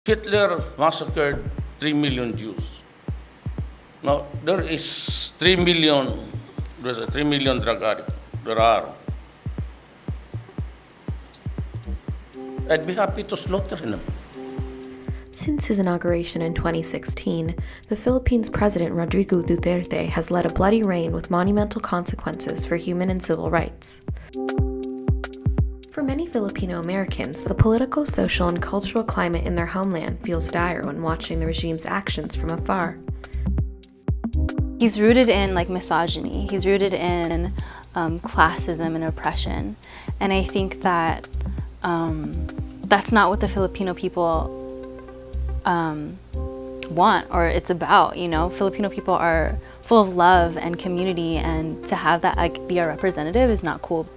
Hitler massacred 3 million Jews. Now, there's a 3 million drug addicts. There are. I'd be happy to slaughter them. Since his inauguration in 2016, the Philippines President Rodrigo Duterte has led a bloody reign with monumental consequences for human and civil rights. For many Filipino Americans, the political, social, and cultural climate in their homeland feels dire when watching the regime's actions from afar. He's rooted in misogyny. He's rooted in classism and oppression, and I think that that's not what the Filipino people want or it's about. Filipino people are full of love and community, and to have that be our representative is not cool.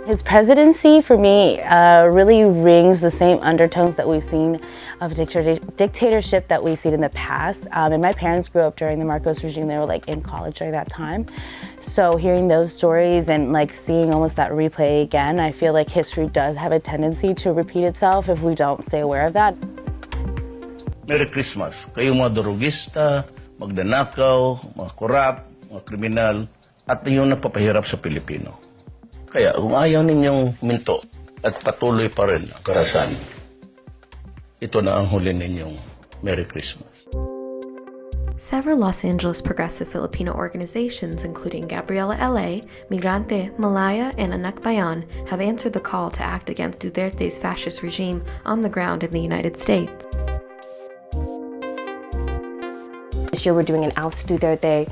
His presidency, for me, really rings the same undertones that we've seen of dictatorship that we've seen in the past. And my parents grew up during the Marcos regime. They were in college during that time. So hearing those stories and seeing almost that replay again, I feel like history does have a tendency to repeat itself if we don't stay aware of that. Merry Christmas. Kayong mga durugista, magdanakaw, mga korap, mga kriminal, at yung napapahirap sa Pilipino. Kaya kung ayaw ninyong minto at patuloy pa rin ang karahasan, ito na ang huli ninyong Merry Christmas. Several Los Angeles progressive Filipino organizations, including Gabriela LA, Migrante, Malaya, and Anak Bayan, have answered the call to act against Duterte's fascist regime on the ground in the United States. This year we're doing an Oust Duterte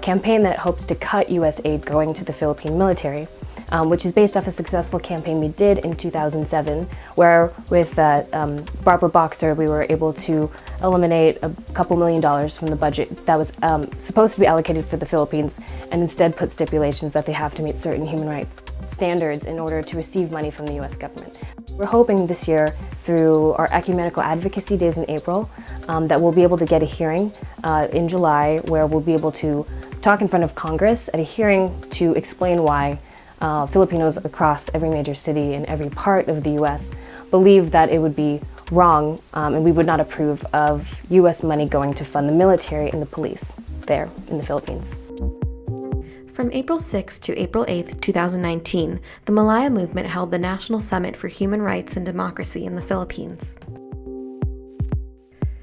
campaign that hopes to cut U.S. aid going to the Philippine military, which is based off a successful campaign we did in 2007, where with Barbara Boxer we were able to eliminate a couple $1 million from the budget that was supposed to be allocated for the Philippines, and instead put stipulations that they have to meet certain human rights standards in order to receive money from the U.S. government. We're hoping this year, through our ecumenical advocacy days in April, that we'll be able to get a hearing in July where we'll be able to talk in front of Congress at a hearing to explain why Filipinos across every major city in every part of the U.S. believe that it would be wrong and we would not approve of U.S. money going to fund the military and the police there in the Philippines. From April 6 to April 8, 2019, the Malaya movement held the National Summit for Human Rights and Democracy in the Philippines.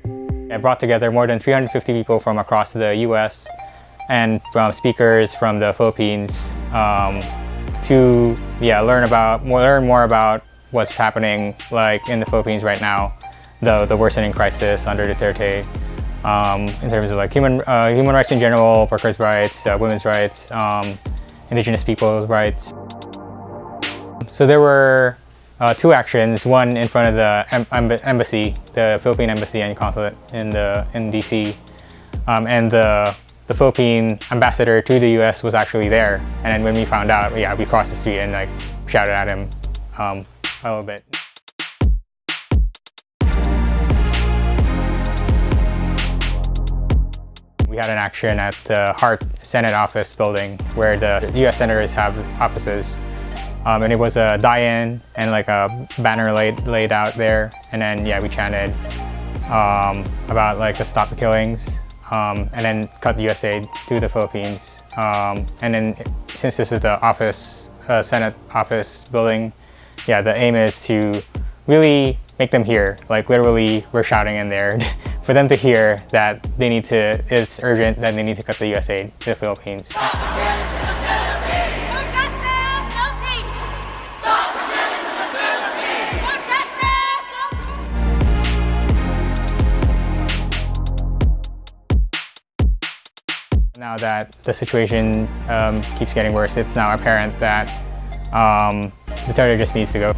It brought together more than 350 people from across the U.S. and from speakers from the Philippines to learn more about what's happening in the Philippines right now, the worsening crisis under Duterte, in terms of human rights in general, workers' rights, women's rights, indigenous people's rights. So there were two actions, one in front of the embassy, the Philippine embassy and consulate in DC, and the Philippine ambassador to the U.S. was actually there. And then when we found out, we crossed the street and shouted at him a little bit. We had an action at the Hart Senate office building where the U.S. senators have offices. And it was a die-in and a banner laid out there. And then, we chanted about to stop the killings. And then cut the U.S. aid to the Philippines. And then since this is the Senate office building, the aim is to really make them hear. Literally, we're shouting in there for them to hear that it's urgent that they need to cut the U.S. aid to the Philippines. Now that the situation keeps getting worse, it's now apparent that Duterte just needs to go.